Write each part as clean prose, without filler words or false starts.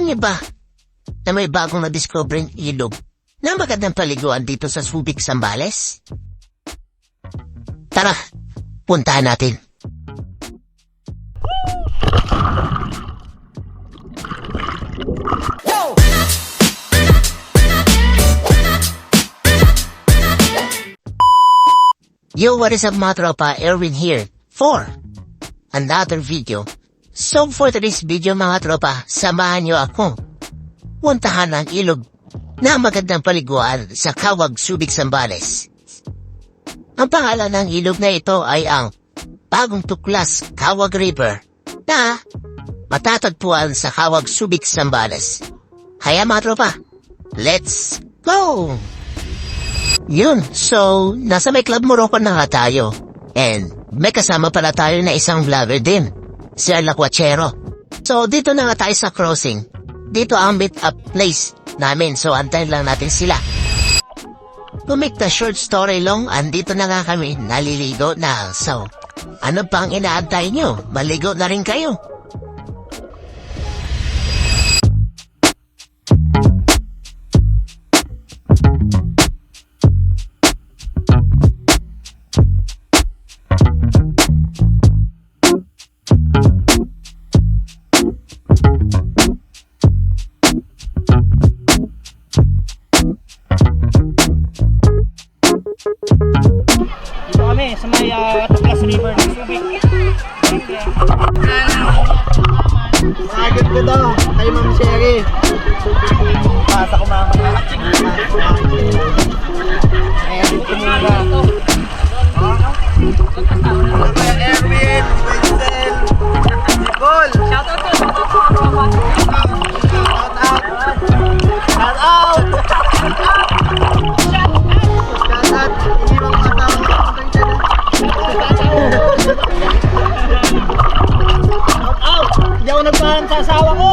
Alam niyo ba na may bagong na-discovering ilog na magandang paliguan dito sa Subic, Zambales? Tara, puntahan natin. Yo, what is up mga tropa? Irwin here for another video. So for today's video mga tropa, samahan nyo ako puntahan ang ilog na magandang paliguan sa Cawag, Subic, Zambales. Ang pangalan ng ilog na ito ay ang Bagong Tuklas Cawag River na matatagpuan sa Cawag, Subic, Zambales. Kaya mga tropa, let's go! Yun, so, nasa may Club Morocco na nga tayo. And may kasama pala tayo na isang vlogger din, si Alaquachero. So, dito na nga tayo sa crossing. Dito ang meet-up place namin, so antayin lang natin sila. To make the short story long, andito na nga kami, naliligo na. So, ano pang inaantay nyo? Maligo na rin kayo. Dito kami sa may Tuklas River ng Subic. Agad ko daw, kay Ma'am Sherry. Pasa ko mama. Edit ko muna. Kuya Erwin, Vincent, Nicole. Shout out to Shout out. Shout out. Hindi mo kasama ko. Shout out! Hindi ako nagpahan sa asawa ko!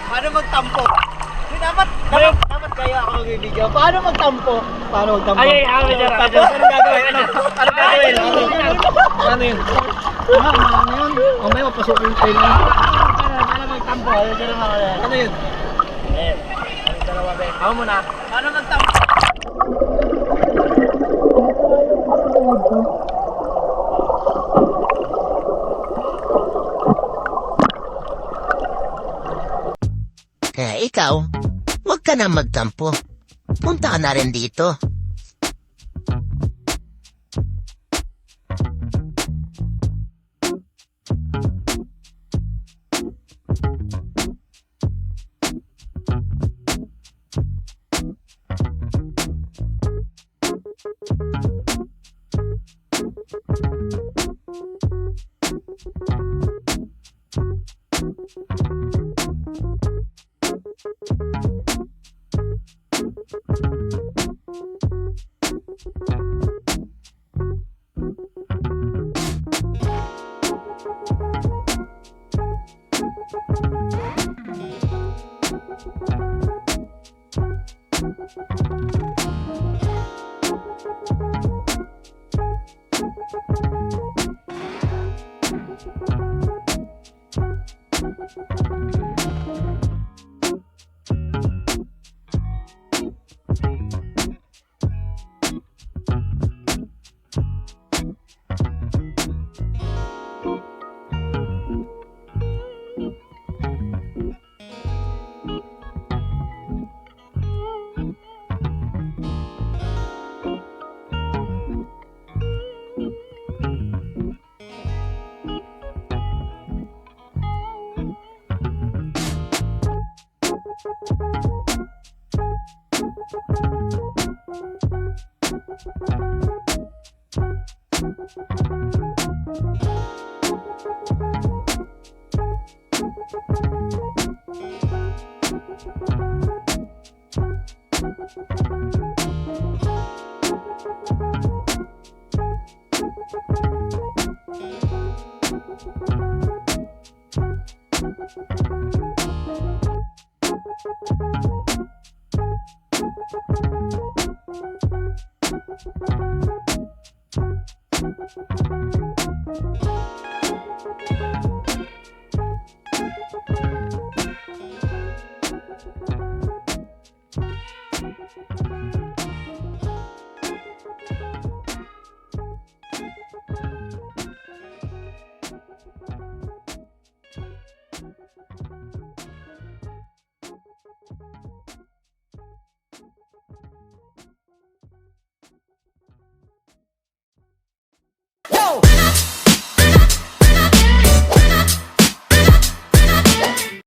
Paano magtampo? Dapat kaya ako magbibigyo. Paano magtampo? Ay, ako dyan. Tapos, anong gagawin? Ano gagawin? Ano yun? Ano yun? O may mapasukin tayo na. Paano magtampo? Ano yun? Ako muna. Paano magtampo? Kaya ikaw, huwag ka na magtampo. Punta ka na rin dito.